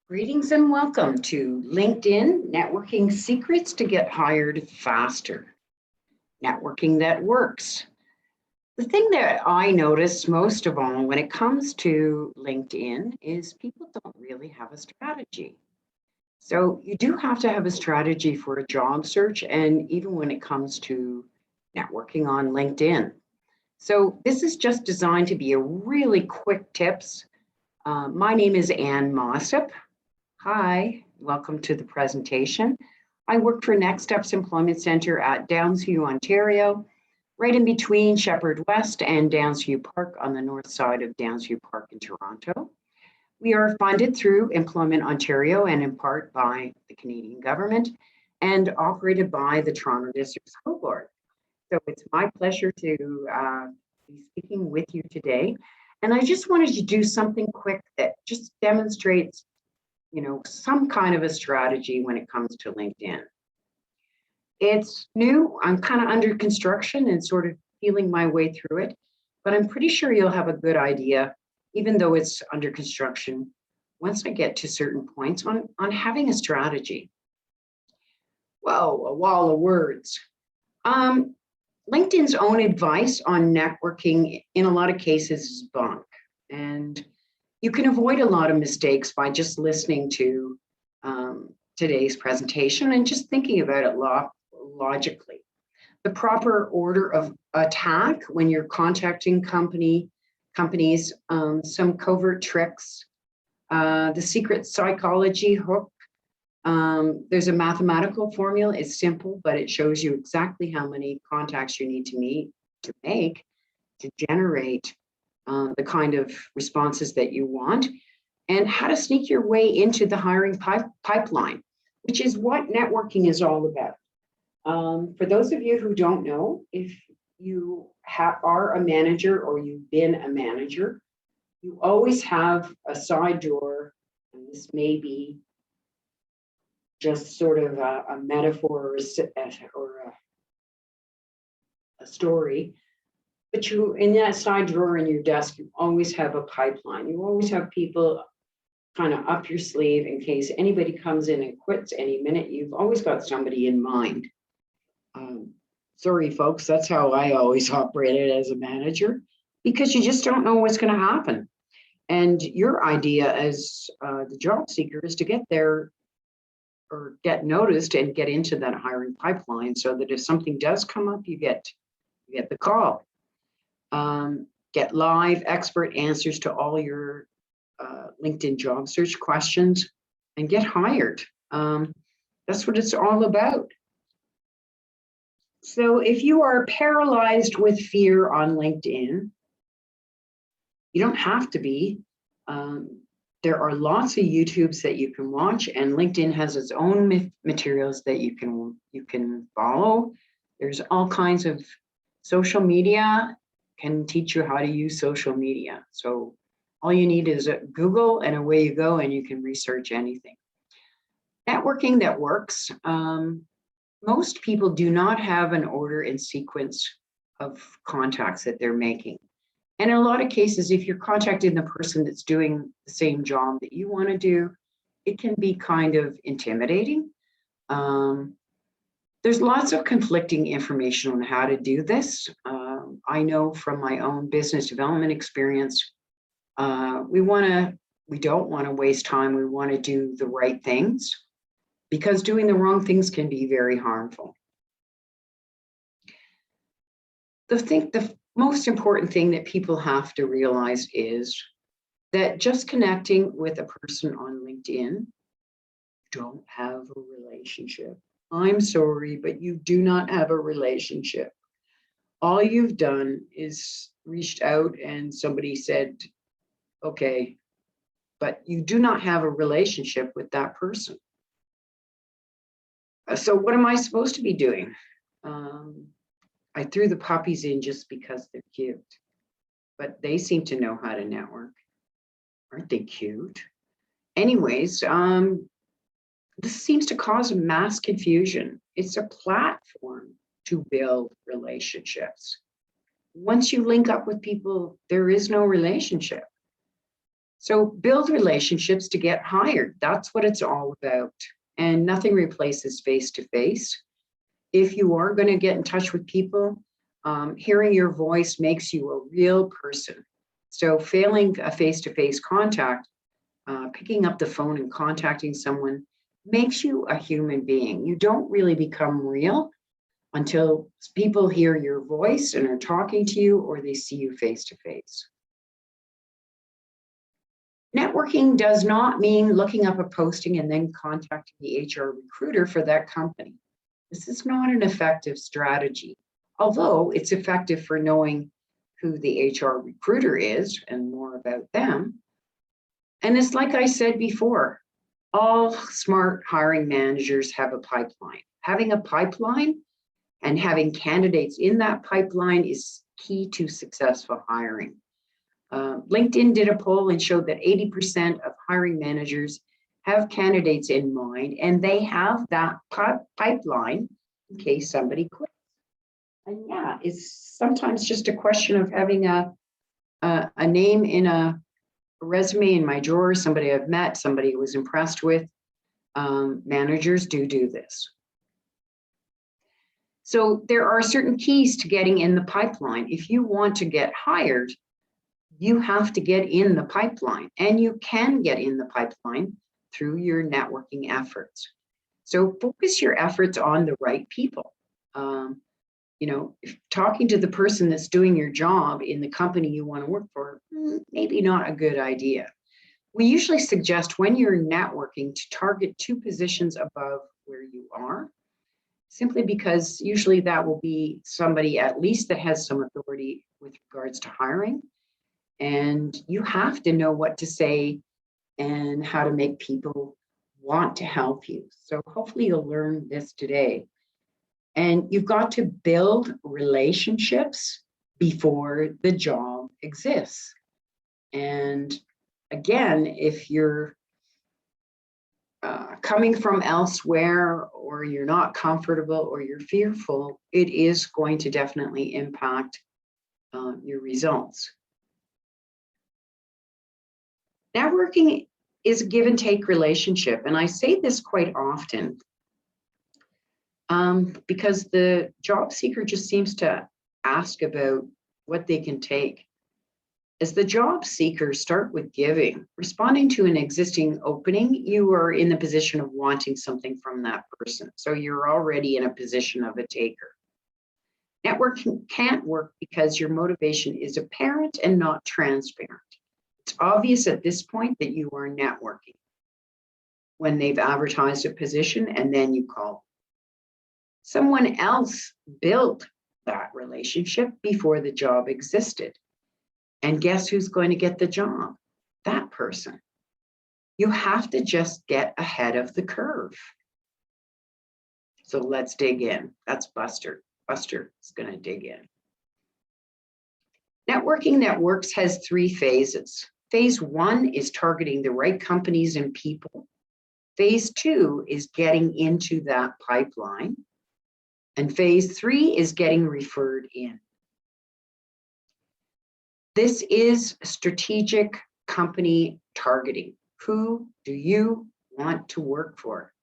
Greetings and welcome to LinkedIn Networking Secrets to Get Hired Faster. Networking that works. The thing that I notice most of all when it comes to LinkedIn is people don't really have a strategy. So you do have to have a strategy for a job search, and even when it comes to networking on LinkedIn. So this is just designed to be a really quick tips. My name is Ann Mossop. Hi, welcome to the presentation. I work for Next Steps Employment Centre at Downsview, Ontario, right in between Shepherd West and Downsview Park on the north side of Downsview Park in Toronto. We are funded through Employment Ontario and in part by the Canadian government and operated by the Toronto District School Board. So it's my pleasure to be speaking with you today. And I just wanted to do something quick that just demonstrates some kind of a strategy when it comes to LinkedIn. It's new. I'm kind of under construction and sort of feeling my way through it, but I'm pretty sure you'll have a good idea, even though it's under construction, once I get to certain points on having a strategy. Whoa, a wall of words. LinkedIn's own advice on networking in a lot of cases is bunk. And you can avoid a lot of mistakes by just listening to today's presentation and just thinking about it logically. The proper order of attack when you're contacting companies, some covert tricks, the secret psychology hook. There's a mathematical formula. It's simple, but it shows you exactly how many contacts you need to make to generate the kind of responses that you want, and how to sneak your way into the hiring pipeline, which is what networking is all about. For those of you who don't know, if you are a manager or you've been a manager, you always have a side door, and this may be just sort of a metaphor or a story. But you, in that side drawer in your desk, you always have a pipeline. You always have people kind of up your sleeve in case anybody comes in and quits any minute. You've always got somebody in mind. Sorry, folks, that's how I always operated as a manager, because you just don't know what's going to happen. And your idea as the job seeker is to get there or get noticed and get into that hiring pipeline so that if something does come up, you get the call. Get live expert answers to all your LinkedIn job search questions and get hired. That's what it's all about. So if you are paralyzed with fear on LinkedIn, you don't have to be. There are lots of YouTubes that you can watch, and LinkedIn has its own materials that you can follow. There's all kinds of social media can teach you how to use social media. So all you need is a Google and away you go, and you can research anything. Networking that works. Most people do not have an order and sequence of contacts that they're making. And in a lot of cases, if you're contacting the person that's doing the same job that you want to do, it can be kind of intimidating. There's lots of conflicting information on how to do this. I know from my own business development experience, we don't want to waste time. We want to do the right things, because doing the wrong things can be very harmful. The most important thing that people have to realize is that just connecting with a person on LinkedIn, don't have a relationship. I'm sorry, but you do not have a relationship. All you've done is reached out and somebody said, okay, but you do not have a relationship with that person. So what am I supposed to be doing? I threw the puppies in just because they're cute, but they seem to know how to network. Aren't they cute? Anyways, this seems to cause mass confusion. It's a platform to build relationships. Once you link up with people, there is no relationship. So build relationships to get hired. That's what it's all about. And nothing replaces face-to-face. If you are going to get in touch with people, hearing your voice makes you a real person. So failing a face-to-face contact, picking up the phone and contacting someone makes you a human being. You don't really become real until people hear your voice and are talking to you, or they see you face-to-face. Networking does not mean looking up a posting and then contacting the HR recruiter for that company. This is not an effective strategy, although it's effective for knowing who the HR recruiter is and more about them. And it's like I said before, all smart hiring managers have a pipeline. Having a pipeline and having candidates in that pipeline is key to successful hiring. LinkedIn did a poll and showed that 80% of hiring managers have candidates in mind, and they have that pipeline in case somebody quits. And yeah, it's sometimes just a question of having a name in a resume in my drawer, somebody I've met, somebody I was impressed with. Managers do this. So there are certain keys to getting in the pipeline. If you want to get hired, you have to get in the pipeline, and you can get in the pipeline through your networking efforts. So focus your efforts on the right people. If talking to the person that's doing your job in the company you want to work for, maybe not a good idea. We usually suggest when you're networking to target 2 positions above where you are, simply because usually that will be somebody at least that has some authority with regards to hiring. And you have to know what to say and how to make people want to help you. So hopefully you'll learn this today. And you've got to build relationships before the job exists. And again, if you're coming from elsewhere, or you're not comfortable, or you're fearful, it is going to definitely impact your results. Networking is a give and take relationship. And I say this quite often because the job seeker just seems to ask about what they can take. As the job seeker, start with giving. Responding to an existing opening, you are in the position of wanting something from that person. So you're already in a position of a taker. Networking can't work because your motivation is apparent and not transparent. It's obvious at this point that you are networking when they've advertised a position and then you call. Someone else built that relationship before the job existed. And guess who's going to get the job? That person. You have to just get ahead of the curve. So let's dig in. That's Buster. Buster is going to dig in. Networking that works has 3 phases. Phase 1 is targeting the right companies and people. Phase 2 is getting into that pipeline. And phase 3 is getting referred in. This is strategic company targeting. Who do you want to work for?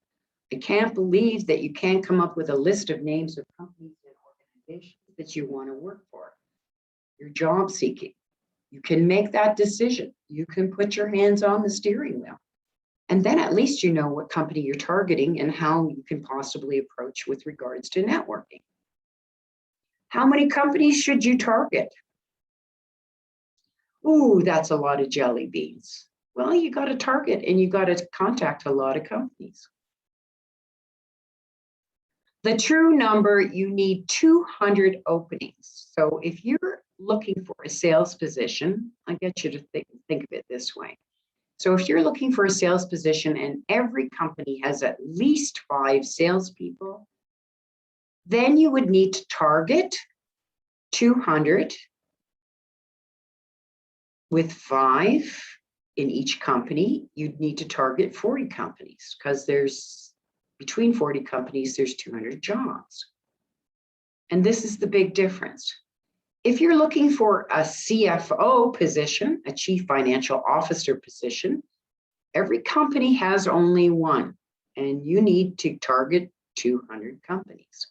I can't believe that you can't come up with a list of names of companies and organizations that you want to work for. You're job seeking. You can make that decision. You can put your hands on the steering wheel. And then at least you know what company you're targeting and how you can possibly approach with regards to networking. How many companies should you target? Ooh, that's a lot of jelly beans. Well, you got to target and you got to contact a lot of companies. The true number, you need 200 openings. So if you're looking for a sales position, I get you to think of it this way. So if you're looking for a sales position and every company has at least 5 salespeople, then you would need to target 200 with 5 in each company. You'd need to target 40 companies because there's between 40 companies, there's 200 jobs. And this is the big difference. If you're looking for a CFO position, a Chief Financial Officer position, every company has only one, and you need to target 200 companies.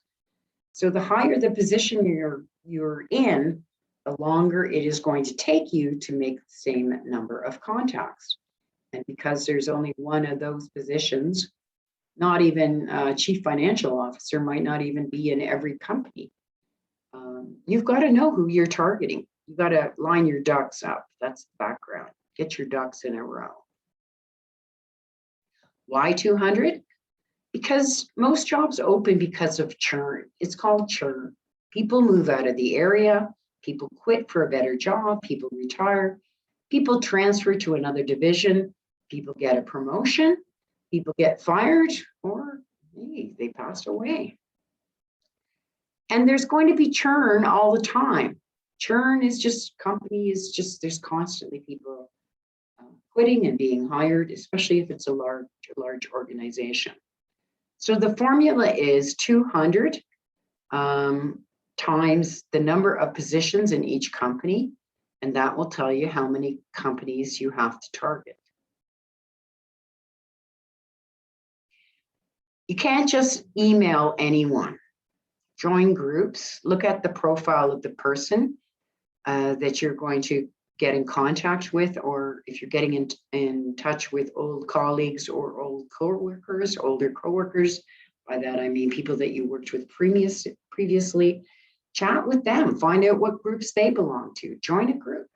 So the higher the position you're in, the longer it is going to take you to make the same number of contacts. And because there's only one of those positions, not even a Chief Financial Officer might not even be in every company. You've got to know who you're targeting. You've got to line your ducks up. That's the background. Get your ducks in a row. Why 200? Because most jobs open because of churn. It's called churn. People move out of the area. People quit for a better job. People retire. People transfer to another division. People get a promotion. People get fired, or hey, they passed away. And there's going to be churn all the time. Churn is just, there's constantly people quitting and being hired, especially if it's a large organization. So the formula is 200 times the number of positions in each company, and that will tell you how many companies you have to target. You can't just email anyone. Join groups, look at the profile of the person that you're going to get in contact with, or if you're getting in touch with old colleagues or old coworkers, older coworkers, by that I mean people that you worked with previously, chat with them, find out what groups they belong to, join a group,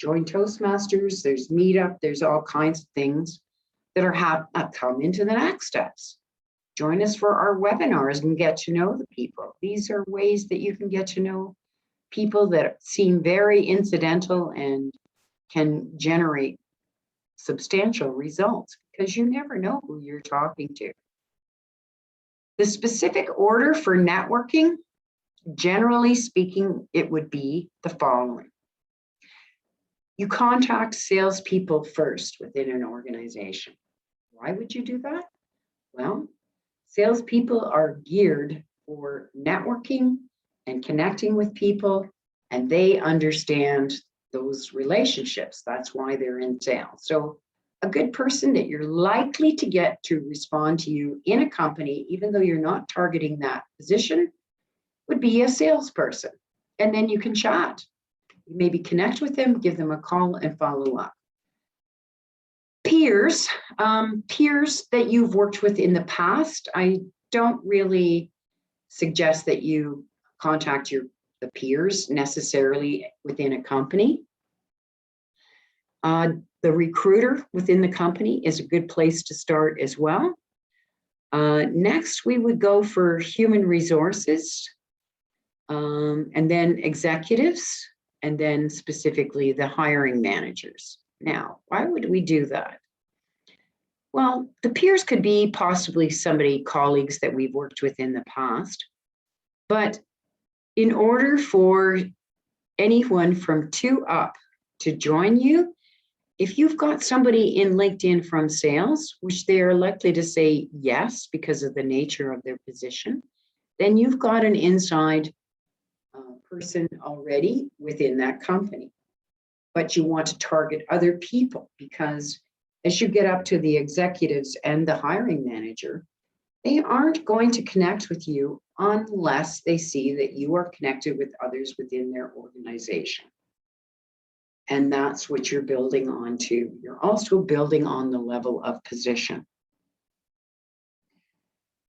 join Toastmasters, there's Meetup, there's all kinds of things that are come into the next steps. Join us for our webinars and get to know the people. These are ways that you can get to know people that seem very incidental and can generate substantial results, because you never know who you're talking to. The specific order for networking, generally speaking, it would be the following. You contact salespeople first within an organization. Why would you do that? Well, salespeople are geared for networking and connecting with people, and they understand those relationships. That's why they're in sales. So a good person that you're likely to get to respond to you in a company, even though you're not targeting that position, would be a salesperson. And then you can chat. You maybe connect with them, give them a call, and follow up. Peers, peers that you've worked with in the past, I don't really suggest that you contact the peers necessarily within a company. The recruiter within the company is a good place to start as well. Next, we would go for human resources, and then executives, and then specifically the hiring managers. Now, why would we do that? Well, the peers could be possibly colleagues that we've worked with in the past, but in order for anyone from 2 up to join you, if you've got somebody in LinkedIn from sales, which they are likely to say yes because of the nature of their position, then you've got an inside person already within that company. But you want to target other people, because as you get up to the executives and the hiring manager, they aren't going to connect with you unless they see that you are connected with others within their organization. And that's what you're building on to. You're also building on the level of position.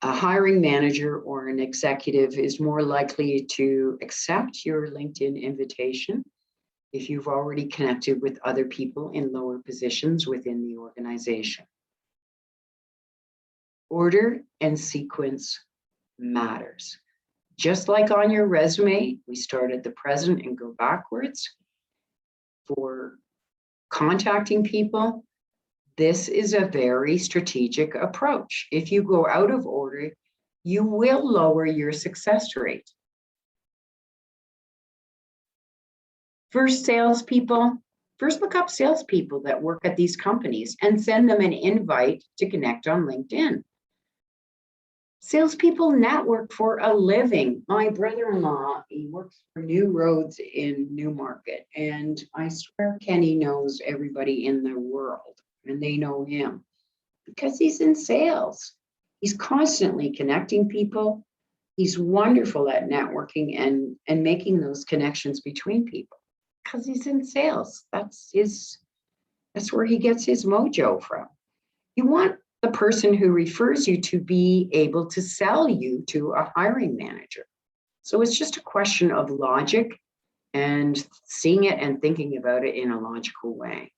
A hiring manager or an executive is more likely to accept your LinkedIn invitation if you've already connected with other people in lower positions within the organization. Order and sequence matters. Just like on your resume, we start at the present and go backwards. For contacting people, this is a very strategic approach. If you go out of order, you will lower your success rate. First look up salespeople that work at these companies and send them an invite to connect on LinkedIn. Salespeople network for a living. My brother-in-law, he works for New Roads in Newmarket, and I swear Kenny knows everybody in the world, and they know him because he's in sales. He's constantly connecting people. He's wonderful at networking and making those connections between people because he's in sales. That's where he gets his mojo from. You want the person who refers you to be able to sell you to a hiring manager. So it's just a question of logic and seeing it and thinking about it in a logical way.